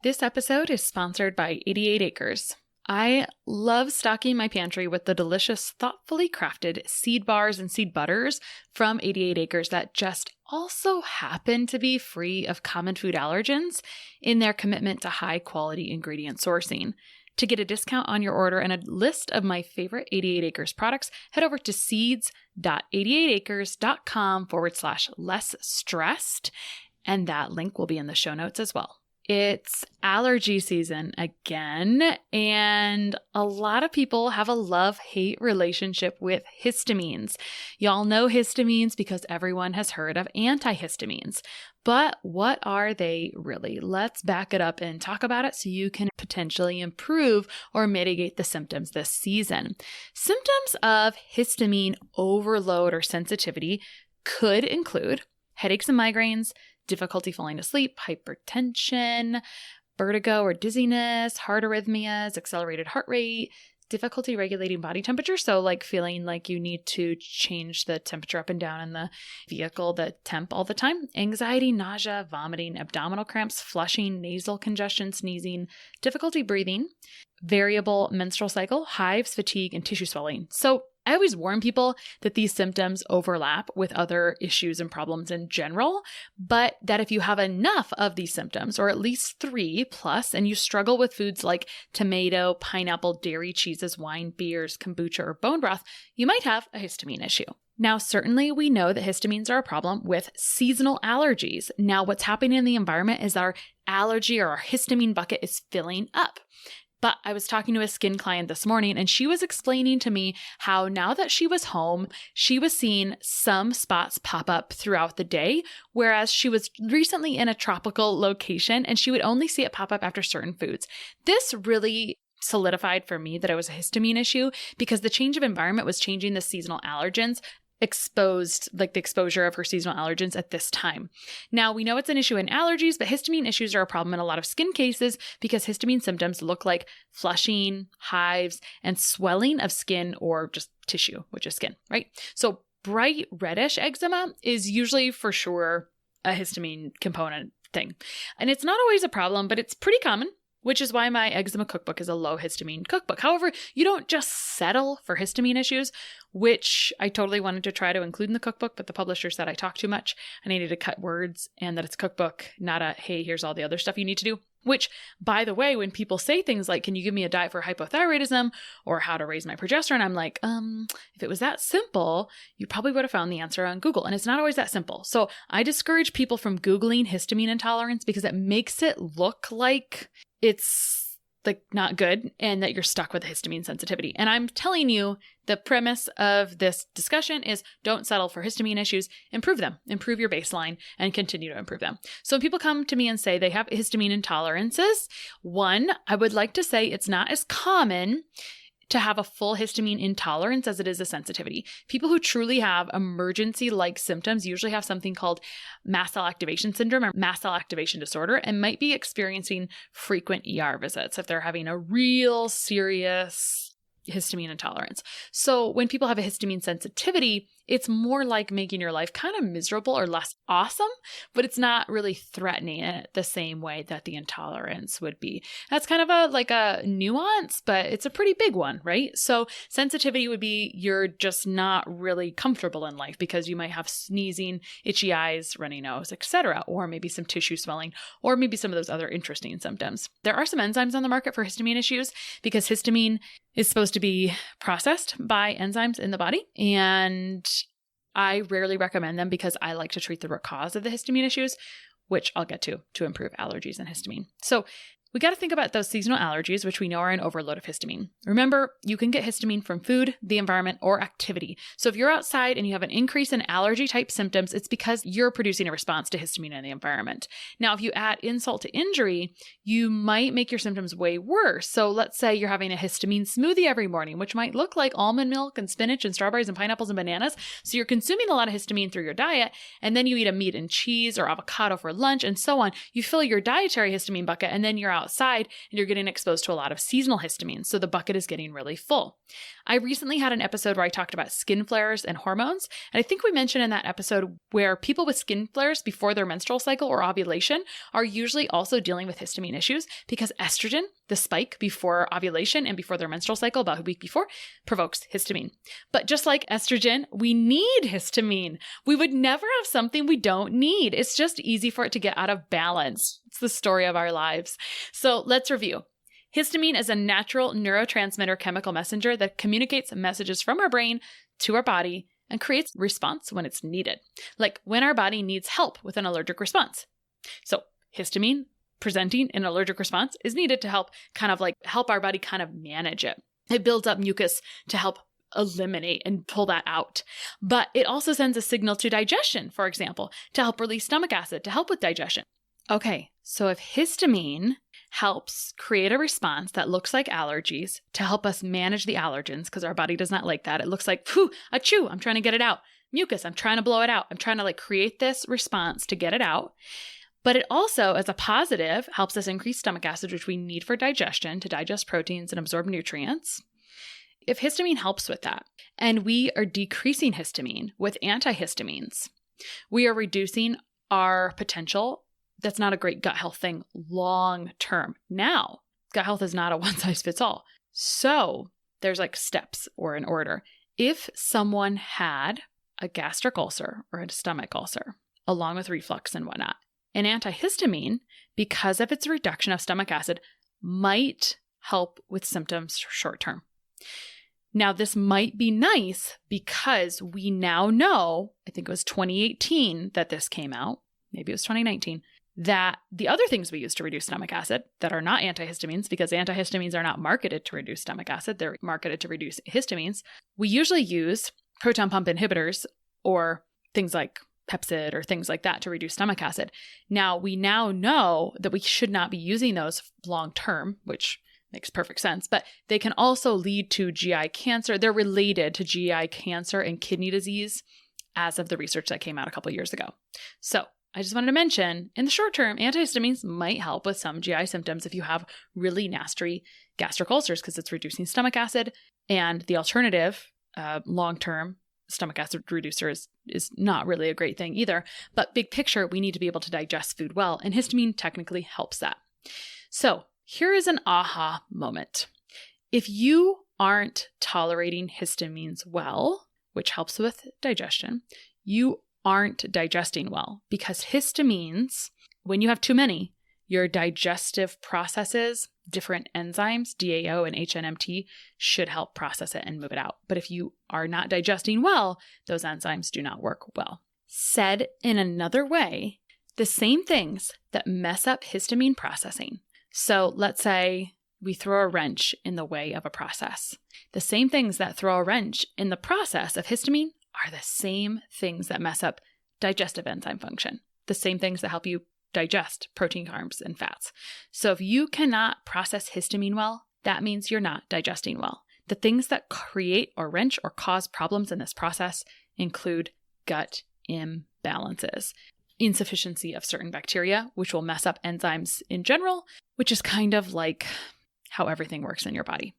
This episode is sponsored by 88 Acres. I love stocking my pantry with the delicious, thoughtfully crafted seed bars and seed butters from 88 Acres that just also happen to be free of common food allergens in their commitment to high-quality ingredient sourcing. To get a discount on your order and a list of my favorite 88 Acres products, head over to seeds.88acres.com/less stressed, and that link will be in the show notes as well. It's allergy season again, and a lot of people have a love-hate relationship with histamines. Y'all know histamines because everyone has heard of antihistamines. But what are they really? Let's back it up and talk about it so you can potentially improve or mitigate the symptoms this season. Symptoms of histamine overload or sensitivity could include headaches and migraines, difficulty falling asleep, hypertension, vertigo or dizziness, heart arrhythmias, accelerated heart rate, difficulty regulating body temperature. So like feeling like you need to change the temperature up and down in the vehicle, the temp all the time, anxiety, nausea, vomiting, abdominal cramps, flushing, nasal congestion, sneezing, difficulty breathing, variable menstrual cycle, hives, fatigue, and tissue swelling. So I always warn people that these symptoms overlap with other issues and problems in general, but that if you have enough of these symptoms, or at least 3+, and you struggle with foods like tomato, pineapple, dairy, cheeses, wine, beers, kombucha, or bone broth, you might have a histamine issue. Now, certainly we know that histamines are a problem with seasonal allergies. Now, what's happening in the environment is our allergy or our histamine bucket is filling up. But I was talking to a skin client this morning, and she was explaining to me how now that she was home, she was seeing some spots pop up throughout the day, whereas she was recently in a tropical location and she would only see it pop up after certain foods. This really solidified for me that it was a histamine issue because the change of environment was changing the seasonal allergens exposed, like the exposure of her seasonal allergens at this time. Now, we know it's an issue in allergies, but histamine issues are a problem in a lot of skin cases because histamine symptoms look like flushing, hives, and swelling of skin or just tissue, which is skin, right? So bright reddish eczema is usually for sure a histamine component thing. And it's not always a problem, but it's pretty common, which is why my eczema cookbook is a low histamine cookbook. However, you don't just settle for histamine issues, which I totally wanted to try to include in the cookbook, but the publisher said I talk too much. I needed to cut words and that it's a cookbook, not a, hey, here's all the other stuff you need to do. Which, by the way, when people say things like, can you give me a diet for hypothyroidism or how to raise my progesterone? I'm like, if it was that simple, you probably would have found the answer on Google. And it's not always that simple. So I discourage people from Googling histamine intolerance because it makes it look like it's like not good and that you're stuck with histamine sensitivity. And I'm telling you, the premise of this discussion is don't settle for histamine issues, improve them, improve your baseline and continue to improve them. So when people come to me and say they have histamine intolerances, one, I would like to say it's not as common to have a full histamine intolerance as it is a sensitivity. People who truly have emergency-like symptoms usually have something called mast cell activation syndrome or mast cell activation disorder and might be experiencing frequent ER visits if they're having a real serious histamine intolerance. So when people have a histamine sensitivity, it's more like making your life kind of miserable or less awesome, but it's not really threatening it the same way that the intolerance would be. That's kind of a nuance, but it's a pretty big one, right? So sensitivity would be you're just not really comfortable in life because you might have sneezing, itchy eyes, runny nose, etc., or maybe some tissue swelling, or maybe some of those other interesting symptoms. There are some enzymes on the market for histamine issues because histamine is supposed to be processed by enzymes in the body, and I rarely recommend them because I like to treat the root cause of the histamine issues, which I'll get to improve allergies and histamine. So we got to think about those seasonal allergies, which we know are an overload of histamine. Remember, you can get histamine from food, the environment, or activity. So if you're outside and you have an increase in allergy-type symptoms, it's because you're producing a response to histamine in the environment. Now, if you add insult to injury, you might make your symptoms way worse. So let's say you're having a histamine smoothie every morning, which might look like almond milk and spinach and strawberries and pineapples and bananas. So you're consuming a lot of histamine through your diet, and then you eat a meat and cheese or avocado for lunch and so on. You fill your dietary histamine bucket, and then you're outside outside and you're getting exposed to a lot of seasonal histamines. So the bucket is getting really full. I recently had an episode where I talked about skin flares and hormones. And I think we mentioned in that episode where people with skin flares before their menstrual cycle or ovulation are usually also dealing with histamine issues because estrogen, the spike before ovulation and before their menstrual cycle, about a week before, provokes histamine. But just like estrogen, we need histamine. We would never have something we don't need. It's just easy for it to get out of balance. It's the story of our lives. So let's review. Histamine is a natural neurotransmitter chemical messenger that communicates messages from our brain to our body and creates response when it's needed, like when our body needs help with an allergic response. So histamine presenting an allergic response is needed to help our body kind of manage it. It builds up mucus to help eliminate and pull that out. But it also sends a signal to digestion, for example, to help release stomach acid, to help with digestion. Okay, so if histamine helps create a response that looks like allergies to help us manage the allergens, because our body does not like that. It looks like, achoo, I'm trying to get it out. Mucus, I'm trying to blow it out. I'm trying to create this response to get it out. But it also, as a positive, helps us increase stomach acid, which we need for digestion to digest proteins and absorb nutrients. If histamine helps with that, and we are decreasing histamine with antihistamines, we are reducing our potential. That's not a great gut health thing long term. Now, gut health is not a one size fits all. So there's steps or an order. If someone had a gastric ulcer or a stomach ulcer, along with reflux and whatnot, an antihistamine, because of its reduction of stomach acid, might help with symptoms short term. Now, this might be nice because we now know, I think it was 2018 that this came out, maybe it was 2019, that the other things we use to reduce stomach acid that are not antihistamines, because antihistamines are not marketed to reduce stomach acid, they're marketed to reduce histamines. We usually use proton pump inhibitors or things like Pepsid or things like that to reduce stomach acid. Now, we now know that we should not be using those long term, which makes perfect sense, but they can also lead to GI cancer. They're related to GI cancer and kidney disease as of the research that came out a couple of years ago. So I just wanted to mention, in the short term, antihistamines might help with some GI symptoms if you have really nasty gastric ulcers because it's reducing stomach acid. And the alternative, long-term stomach acid reducer is not really a great thing either. But big picture, we need to be able to digest food well, and histamine technically helps that. So here is an aha moment. If you aren't tolerating histamines well, which helps with digestion, you aren't digesting well, because histamines, when you have too many, your digestive processes, different enzymes, DAO and HNMT, should help process it and move it out. But if you are not digesting well, those enzymes do not work well. Said in another way, the same things that mess up histamine processing. So let's say we throw a wrench in the way of a process. The same things that throw a wrench in the process of histamine are the same things that mess up digestive enzyme function, the same things that help you digest protein, carbs, and fats. So if you cannot process histamine well, that means you're not digesting well. The things that create or wrench or cause problems in this process include gut imbalances, insufficiency of certain bacteria, which will mess up enzymes in general, which is kind of like how everything works in your body.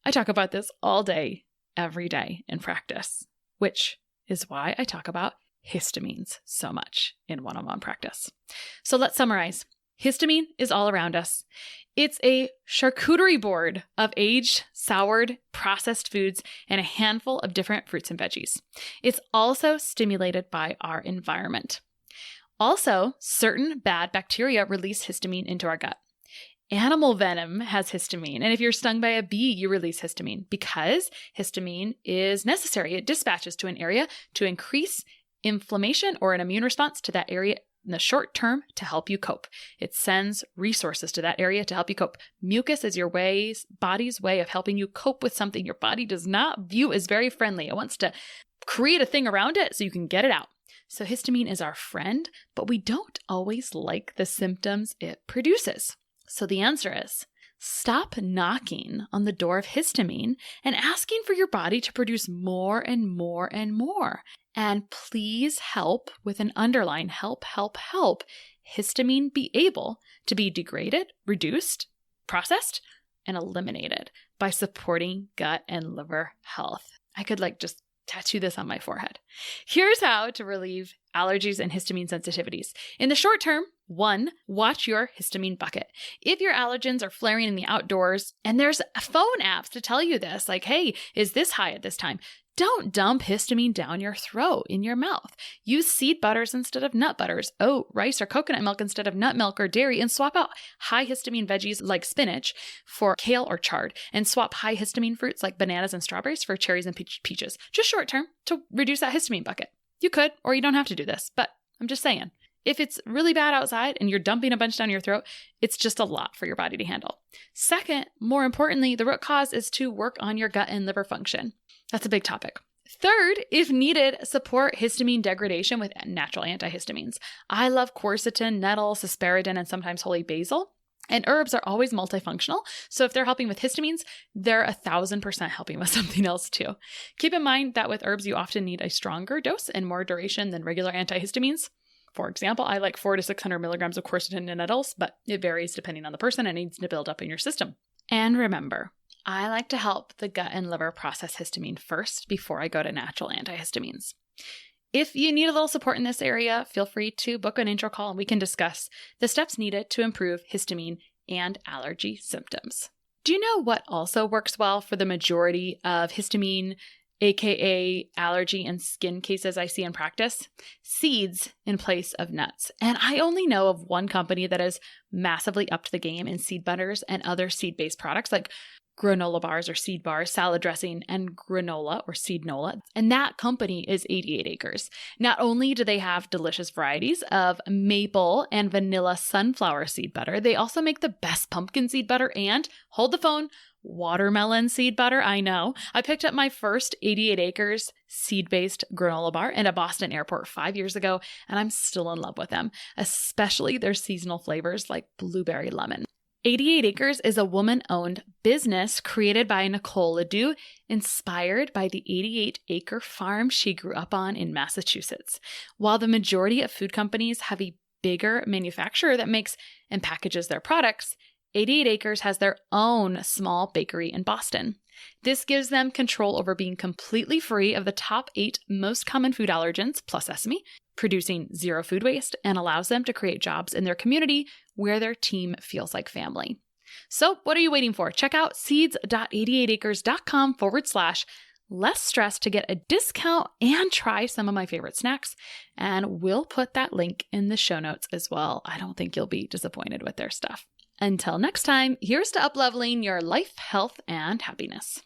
I talk about this all day, every day in practice, which is why I talk about histamines so much in one-on-one practice. So let's summarize. Histamine is all around us. It's a charcuterie board of aged, soured, processed foods and a handful of different fruits and veggies. It's also stimulated by our environment. Also, certain bad bacteria release histamine into our gut. Animal venom has histamine, and if you're stung by a bee, you release histamine because histamine is necessary. It dispatches to an area to increase inflammation or an immune response to that area in the short term to help you cope. It sends resources to that area to help you cope. Mucus is your body's way of helping you cope with something your body does not view as very friendly. It wants to create a thing around it so you can get it out. So histamine is our friend, but we don't always like the symptoms it produces. So the answer is, stop knocking on the door of histamine and asking for your body to produce more and more and more. And please help with an underline, help. histamine be able to be degraded, reduced, processed, and eliminated by supporting gut and liver health. I could just tattoo this on my forehead. Here's how to relieve allergies and histamine sensitivities. In the short term, 1, watch your histamine bucket. If your allergens are flaring in the outdoors, and there's phone apps to tell you this, like, hey, is this high at this time? Don't dump histamine down your throat, in your mouth. Use seed butters instead of nut butters, oat, rice, or coconut milk instead of nut milk or dairy, and swap out high histamine veggies like spinach for kale or chard, and swap high histamine fruits like bananas and strawberries for cherries and peaches. Just short term to reduce that histamine bucket. You could, or you don't have to do this, but I'm just saying. If it's really bad outside and you're dumping a bunch down your throat, it's just a lot for your body to handle. Second, more importantly, the root cause is to work on your gut and liver function. That's a big topic. Third, if needed, support histamine degradation with natural antihistamines. I love quercetin, nettle, sesperidin, and sometimes holy basil. And herbs are always multifunctional, so if they're helping with histamines, they're 1,000% helping with something else too. Keep in mind that with herbs, you often need a stronger dose and more duration than regular antihistamines. For example, I like 400 to 600 milligrams of quercetin and nettles, but it varies depending on the person and needs to build up in your system. And remember, I like to help the gut and liver process histamine first before I go to natural antihistamines. If you need a little support in this area, feel free to book an intro call and we can discuss the steps needed to improve histamine and allergy symptoms. Do you know what also works well for the majority of histamine, aka allergy and skin cases I see in practice? Seeds in place of nuts. And I only know of one company that has massively upped the game in seed butters and other seed-based products like granola bars or seed bars, salad dressing, and granola or seednola. And that company is 88 Acres. Not only do they have delicious varieties of maple and vanilla sunflower seed butter, they also make the best pumpkin seed butter and, hold the phone, watermelon seed butter. I know. I picked up my first 88 Acres seed-based granola bar in a Boston airport 5 years ago, and I'm still in love with them, especially their seasonal flavors like blueberry lemon. 88 Acres is a woman-owned business created by Nicole Ledoux, inspired by the 88-acre farm she grew up on in Massachusetts. While the majority of food companies have a bigger manufacturer that makes and packages their products, 88 Acres has their own small bakery in Boston. This gives them control over being completely free of the top 8 most common food allergens, plus asthma, producing zero food waste, and allows them to create jobs in their community where their team feels like family. So what are you waiting for? Check out seeds.88acres.com/less stress to get a discount and try some of my favorite snacks. And we'll put that link in the show notes as well. I don't think you'll be disappointed with their stuff. Until next time, here's to up-leveling your life, health, and happiness.